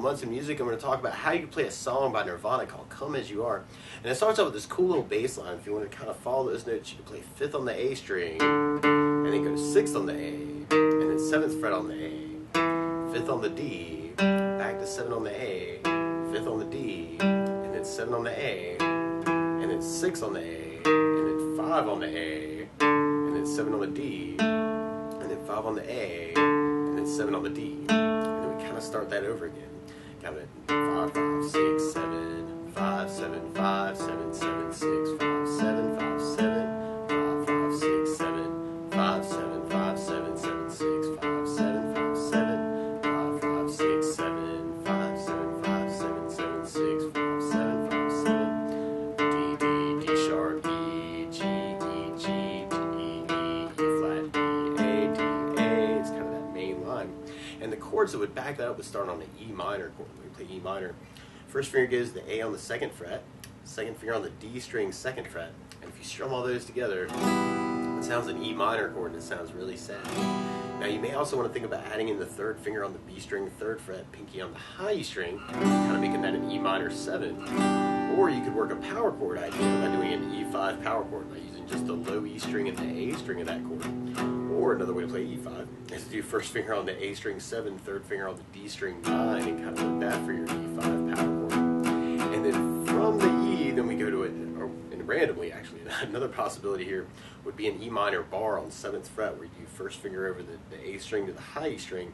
Months in Music. I'm going to talk about how you can play a song by Nirvana called Come As You Are. And it starts out with this cool little bass line. If you want to kind of follow those notes, you can play 5th on the A string, and then go to 6th on the A, and then 7th fret on the A, 5th on the D, back to 7 on the A, 5th on the D, and then 7 on the A, and then 6 on the A, and then 5 on the A, and then 7 on the D, and then 5 on the A, and then 7 on the D. And then we kind of start that over again. Count it 5, 5, 6, 7, 5, 7, 5, 7, 7, 6, 5, 7, 5, 7, 5, 5, 6, 7, 5, 7, 5, 7, 7, 6, 5, 7, 5, 7, 5, 5, 6, 7, 5, 7, 5, 7, 7, 6, 5, 7, 5, 7, D, D, D sharp, E, G, E, G, E, E, E flat, E, A, D, A. It's kind of that main line. And the chords that would back that up would start on the E minor chord. We play E minor. First finger goes to the A on the 2nd fret, second finger on the D string 2nd fret, and if you strum all those together, it sounds an E minor chord, and it sounds really sad. Now you may also want to think about adding in the 3rd finger on the B string 3rd fret, pinky on the high E string, kind of making that an E minor 7. Or you could work a power chord idea by doing an E5 power chord by using just the low E string and the A string of that chord. Or another way to play E5 is to do 1st finger on the A string 7, 3rd finger on the D string 9, and kind of work that for your E5 power chord. And then from the E, then we go to it, and randomly actually, another possibility here would be an E minor bar on 7th fret, where you do 1st finger over the A string to the high E string,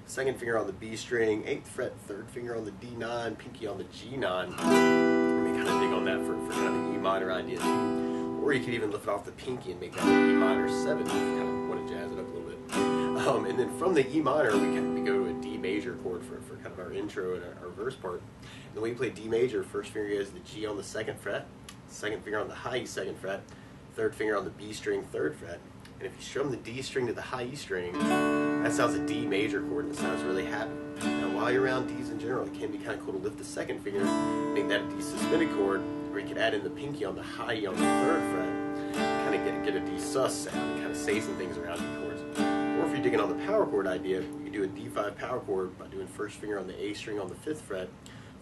2nd finger on the B string, 8th fret, 3rd finger on the D9, pinky on the G9. Let me kind of dig on that for kind of an E minor idea too. Or you could even lift it off the pinky and make that an E minor 7 if you kind of want to jazz it up a little bit. And then from the E minor, we go to a D major chord for kind of our intro and our verse part. And when we play D major, 1st finger goes to the G on the 2nd fret, 2nd finger on the high E 2nd fret, 3rd finger on the B string 3rd fret. And if you strum the D string to the high E string, that sounds a D major chord, and it sounds really happy. Now while you're around Ds in general, it can be kind of cool to lift the 2nd finger, make that a D suspended chord, or you could add in the pinky on the high E on the 3rd fret, kind of get a D sus sound and kind of say some things around the chords. Or if you're digging on the power chord idea, you could do a D5 power chord by doing 1st finger on the A string on the 5th fret,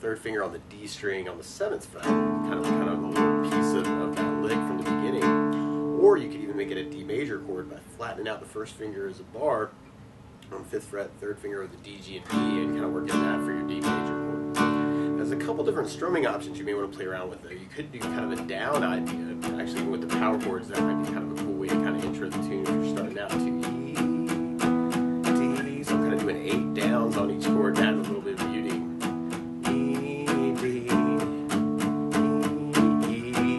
3rd finger on the D string on the 7th fret, kind of a little piece of that lick from the beginning. Or you could even make it a D major chord by flattening out the 1st finger as a bar on 5th fret, 3rd finger of the D, G, and E, and kind of working that for your D major chord. There's a couple different strumming options you may want to play around with though. You could do kind of a down idea. Actually, even with the power chords, that might be kind of a cool way to kind of intro the tune if you're starting out to E, D. So I'm kind of doing 8 downs on each chord, add a little bit of muting. E, D, E,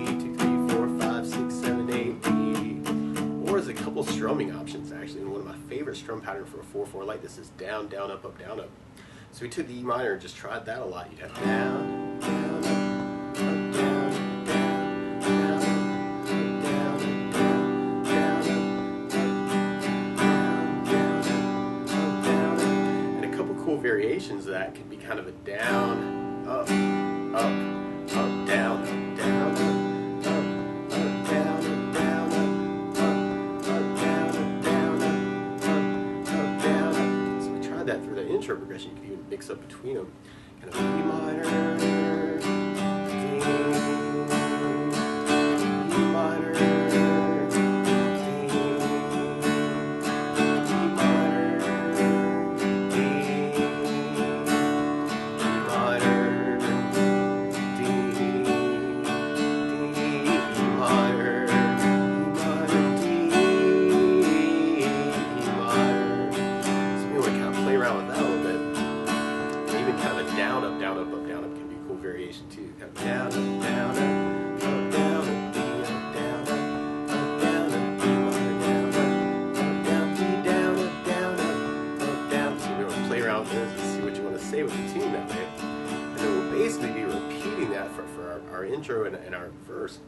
2, 3, 4, 5, 6, 7, 8, E. Or there's a couple strumming options actually. And one of my favorite strum patterns for a 4/4 like this is down, down, up, up, down, up. So we took the E minor and just tried that a lot. You'd have down, down, up, down, down, down, down, down, down, down. And a couple cool variations of that could be kind of a down, up, up, up, down, down, up, down, down, up, down, down, up, down. So we tried that through the intro progression. You could even mix up between them. Kind of E minor, D, E minor, D, E minor, D, E minor, D, E minor, E minor. So we want to kind of play around with that a little bit. Even kind of a down, up, down, up, up, down, up can be a cool variation too. Kind of down, up, down, up, up, down, up, D, up, down, up, down, up, D minor, down, up, down, up, down, up, down. So you want to play around with those and see what you want to say with the tune that way. And then we'll basically be repeating that for our intro and our verse.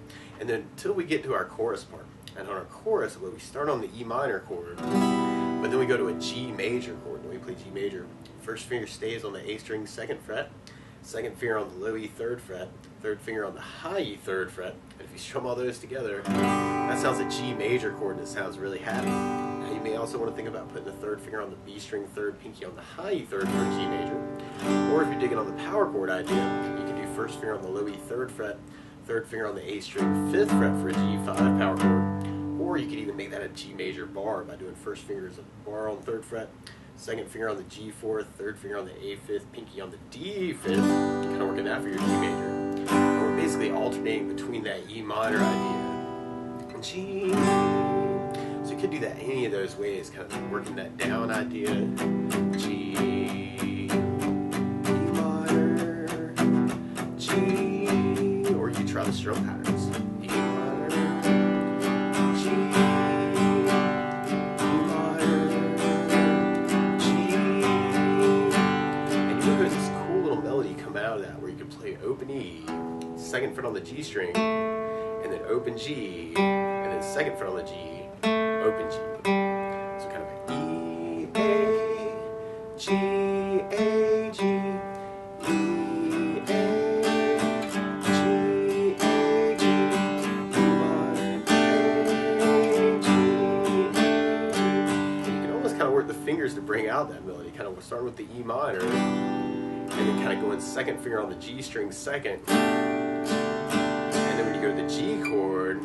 And then until we get to our chorus part. And on our chorus, we start on the E minor chord, but then we go to a G major chord. When we play G major, 1st finger stays on the A string 2nd fret, 2nd finger on the low E 3rd fret, 3rd finger on the high E 3rd fret, and if you strum all those together, that sounds a G major chord and it sounds really happy. Now you may also want to think about putting the 3rd finger on the B string 3rd, pinky on the high E 3rd for a G major, Or if you're digging on the power chord idea, you can do first finger on the low E 3rd fret, third finger on the A string 5th fret for a G5 power chord. Or you could even make that a G major bar by doing first finger as a bar on 3rd fret, second finger on the G4th, third finger on the A5th, pinky on the D5th, kind of working that for your G major. And we're basically alternating between that E minor idea and G. So you could do that any of those ways, kind of working that down idea, G, E minor, G, or you could try the strum patterns, E minor, G, E minor, G, and you know there's this cool little melody coming out of that where you can play open E, second fret on the G string, and then open G, and then second fret on the G, open G. So kind of E, A, G, A, G, E, A, G, A, G, E minor, A, G, and you can almost kind of work the fingers to bring out that melody, kind of starting with the E minor, and then kind of going second finger on the G string second, and then when you go to the G chord,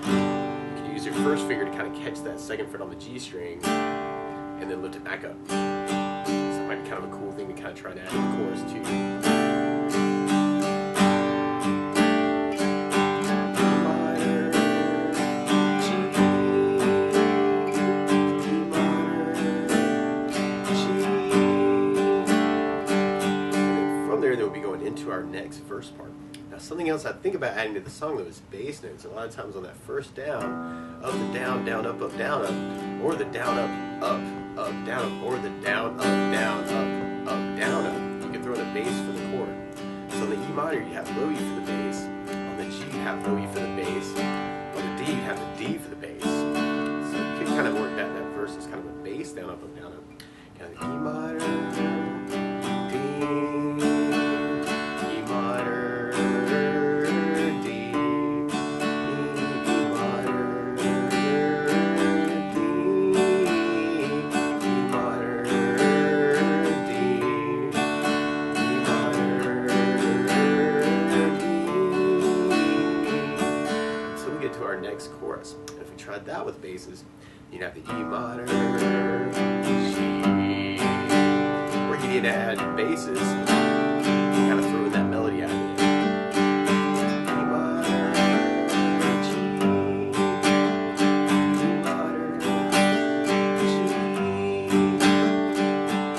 use your first finger to kind of catch that second fret on the G string and then lift it back up. So it might be kind of a cool thing to kind of try to add in the chorus too. E minor, G, E minor, G. And then from there, we'll be going into our next verse part. Now, something else I think about adding to the song, though, is bass notes. A lot of times on that first down, up, the down, down, up, down, up, or the down, up, down, up, or the down, up, down, down, up. You can throw in a bass for the chord. So on the E minor, you have low E for the bass. On the G, you have low E for the bass. On the D, you have the D for the bass. So you can kind of work that verse as kind of a bass, down, up, down, up. Kind of E minor, D, E minor, chorus. And if we tried that with basses, you'd have the E minor, G, or you need to add basses and kind of throw in that melody out of it. E minor, G, E minor, G.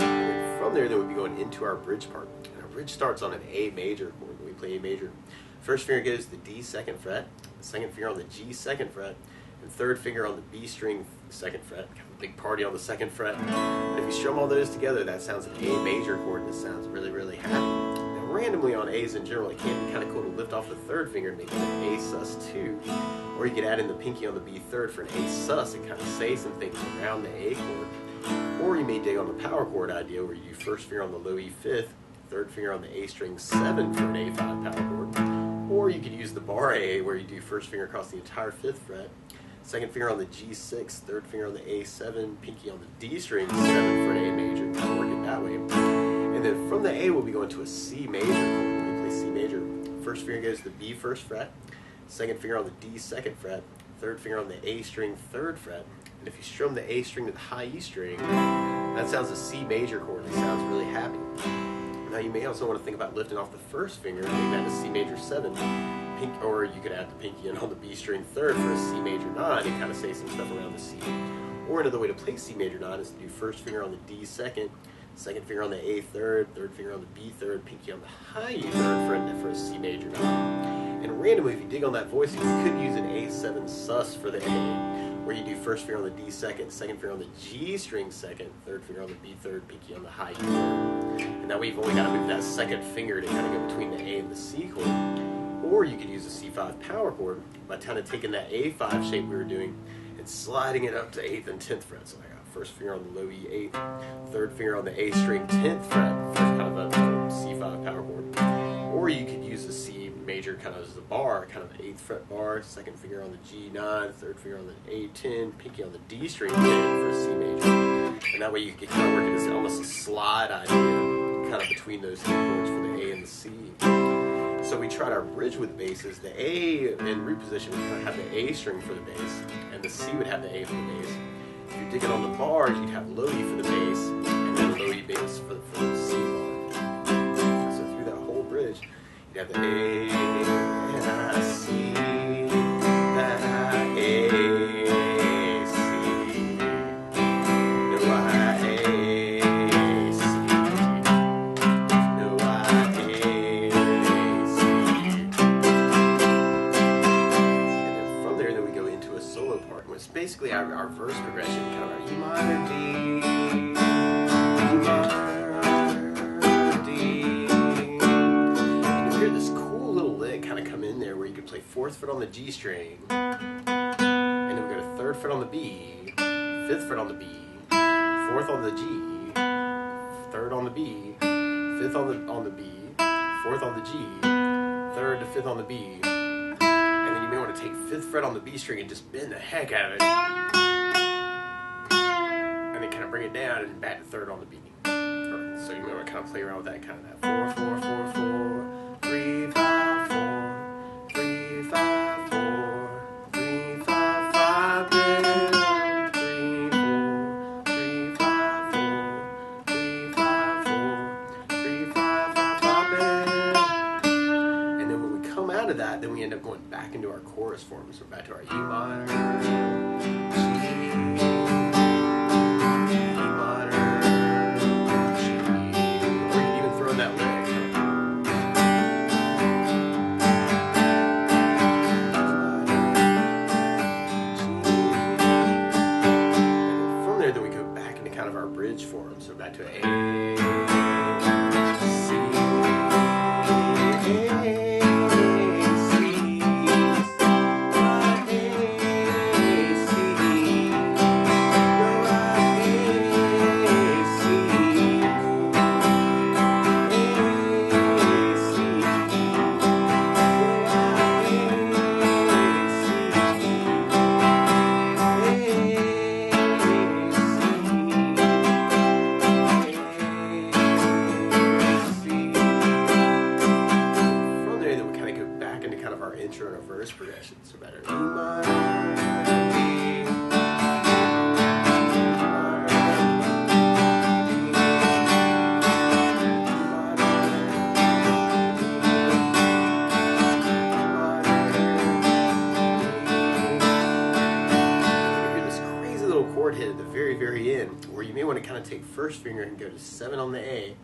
And from there, we'll be going into our bridge part. And our bridge starts on an A major chord. We play A major. First finger goes to the D 2nd fret, the second finger on the G 2nd fret, and third finger on the B string 2nd fret. Kind of a big party on the 2nd fret. And if you strum all those together, that sounds an A major chord that sounds really, really happy. Now, randomly on A's in general, it can be kind of cool to lift off the third finger and make it an A sus2. Or you could add in the pinky on the B 3rd for an A sus and kind of say some things around the A chord. Or you may dig on the power chord idea where you do first finger on the low E 5th, third finger on the A string 7 for an A5 power chord. Or you could use the bar A where you do first finger across the entire 5th fret, second finger on the G6, third finger on the A7, pinky on the D string 7 for an A major, kind of work it that way. And then from the A we'll be going to a C major chord. When we play C major, first finger goes to the B 1st fret, second finger on the D 2nd fret, third finger on the A string 3rd fret. And if you strum the A string to the high E string, that sounds a C major chord. It sounds really happy. Now you may also want to think about lifting off the first finger and make that a C major 7, or you could add the pinky in on the B string 3rd for a C major 9 and kind of say some stuff around the C. Or another way to play C major 9 is to do first finger on the D 2nd, second finger on the A 3rd, third finger on the B 3rd, pinky on the high E 3rd for a C major 9. And randomly, if you dig on that voice, you could use an A7 sus for the A, where you do first finger on the D 2nd, second finger on the G string 2nd, third finger on the B 3rd, pinky on the high E 3rd. And that way you've only got to move that second finger to kind of go between the A and the C chord. Or you could use a C5 power chord by kind of taking that A5 shape we were doing and sliding it up to 8th and 10th fret. So I got first finger on the low E 8th, third finger on the A string 10th fret for kind of a C5 power chord. Or you could use the C major kind of as a bar, kind of an 8th fret bar, second finger on the G9, third finger on the A10, pinky on the D string 10 for a C major. And that way you can kind of work it as almost a slide idea, kind of between those two chords for the A and the C. So we tried our bridge with basses. The A in root position would have the A string for the bass, and the C would have the A for the bass. If you're digging on the bars, you'd have low E for the bass, and then low E bass for the C bar. So through that whole bridge, you'd have the A, C, basically our verse progression, kind of our E minor, D, E minor, D. And you hear this cool little lick kind of come in there where you could play 4th fret on the G string, and then we go to 3rd fret on the B, 5th fret on the B, 4th on the G, 3rd on the B, 5th on the B, 4th on the G, 3rd to 5th on the B. You may want to take 5th fret on the B string and just bend the heck out of it, and then kind of bring it down and back to 3rd on the B. Right, so you may want to kind of play around with that, kind of that 4, 4, 4, 4, 3, 5, 4, 3, 5, 4, 3, 5, 5 bend, 3, 4, 3, 5, 4, 3, 5, 4, 3, 5, 5, 5 bend. And then when we come out of that, then we end up going back into our chorus form. So we're back to our E minor, G, E minor, G, or you can even throw that lick. And from there, then we go back into kind of our bridge form. So back to A, C, A. Intro and a verse progression. So better E minor, D, you hear this crazy little chord hit at the very end, where you may want to kind of take 1st finger and go to 7 on the A,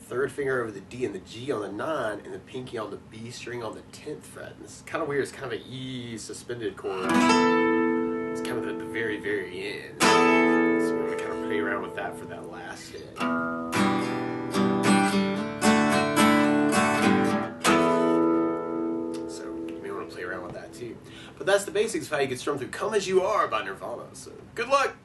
3rd finger over the D and the G on the 9, and the pinky on the B string on the 10th fret. And this is kind of weird. It's kind of an E suspended chord. It's kind of at the very end. So we're going to kind of play around with that for that last hit. So you may want to play around with that too. But that's the basics of how you can strum through Come As You Are by Nirvana. So good luck!